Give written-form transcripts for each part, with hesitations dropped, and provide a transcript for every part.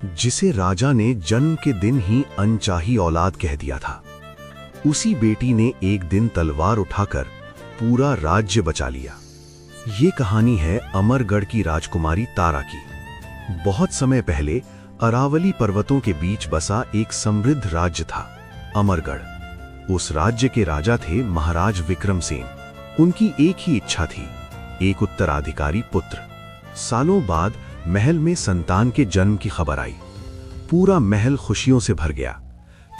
जिसे राजा ने जन्म के दिन ही अनचाही औलाद कह दिया था, उसी बेटी ने एक दिन तलवार उठाकर पूरा राज्य बचा लिया। ये कहानी है अमरगढ़ की राजकुमारी तारा की। बहुत समय पहले अरावली पर्वतों के बीच बसा एक समृद्ध राज्य था, अमरगढ़। उस राज्य के राजा थे महाराज विक्रमसेन। उनकी एक ही इच्छा थी, एक उत्तराधिकारी पुत्र। सालों बाद महल में संतान के जन्म की खबर आई। पूरा महल खुशियों से भर गया,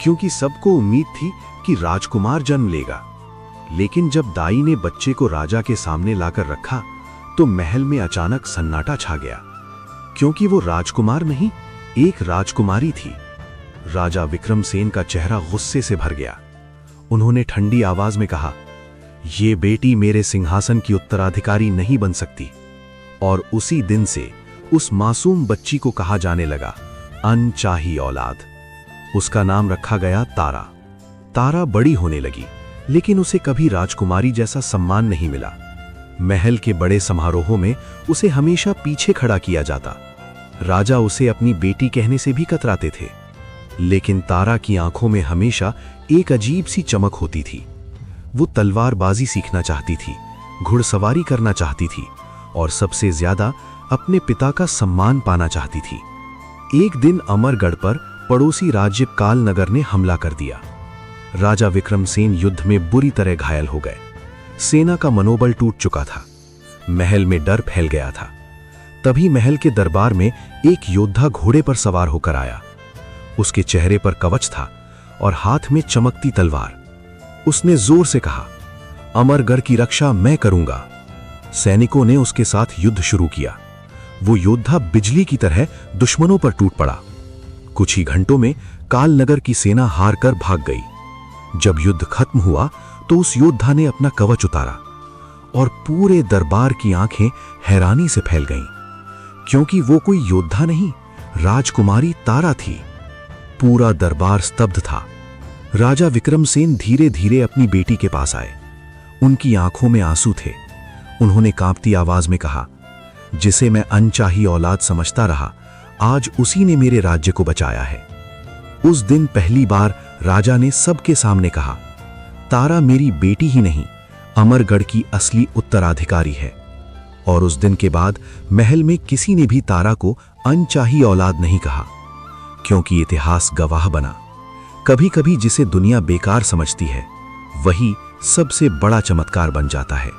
क्योंकि सबको उम्मीद थी कि राजकुमार जन्म लेगा। लेकिन जब दाई ने बच्चे को राजा के सामने लाकर रखा, तो महल में अचानक सन्नाटा छा गया, क्योंकि वो राजकुमार नहीं, एक राजकुमारी थी। राजा विक्रमसेन का चेहरा गुस्से से भर गया। उन्होंने ठंडी आवाज में कहा, "ये बेटी मेरे सिंहासन की उत्तराधिकारी नहीं बन सकती।" और उसी दिन से उस मासूम बच्ची को कहा जाने लगा अनचाही औलाद। उसका नाम रखा गया तारा। तारा बड़ी होने लगी, लेकिन उसे कभी राजकुमारी जैसा सम्मान नहीं मिला। महल के बड़े समारोहों में उसे हमेशा पीछे खड़ा किया जाता। राजा उसे अपनी बेटी कहने से भी कतराते थे। लेकिन तारा की आंखों में हमेशा एक अजीब सी चमक होती थी। वो तलवारबाजी सीखना चाहती थी, घुड़सवारी करना चाहती थी, और सबसे ज्यादा अपने पिता का सम्मान पाना चाहती थी। एक दिन अमरगढ़ पर पड़ोसी राज्य कालनगर ने हमला कर दिया। राजा विक्रमसेन युद्ध में बुरी तरह घायल हो गए। सेना का मनोबल टूट चुका था। महल में डर फैल गया था। तभी महल के दरबार में एक योद्धा घोड़े पर सवार होकर आया। उसके चेहरे पर कवच था और हाथ में चमकती तलवार। उसने जोर से कहा, "अमरगढ़ की रक्षा मैं करूंगा।" सैनिकों ने उसके साथ युद्ध शुरू किया। वो योद्धा बिजली की तरह दुश्मनों पर टूट पड़ा। कुछ ही घंटों में कालनगर की सेना हार कर भाग गई। जब युद्ध खत्म हुआ तो उस योद्धा ने अपना कवच उतारा, और पूरे दरबार की आंखें हैरानी से फैल गईं, क्योंकि वो कोई योद्धा नहीं, राजकुमारी तारा थी। पूरा दरबार स्तब्ध था। राजा विक्रमसेन धीरे धीरे अपनी बेटी के पास आए। उनकी आंखों में आंसू थे। उन्होंने कांपती आवाज में कहा, "जिसे मैं अनचाही औलाद समझता रहा, आज उसी ने मेरे राज्य को बचाया है।" उस दिन पहली बार राजा ने सबके सामने कहा, "तारा मेरी बेटी ही नहीं, अमरगढ़ की असली उत्तराधिकारी है।" और उस दिन के बाद महल में किसी ने भी तारा को अनचाही औलाद नहीं कहा, क्योंकि इतिहास गवाह बना, कभी कभी जिसे दुनिया बेकार समझती है, वही सबसे बड़ा चमत्कार बन जाता है।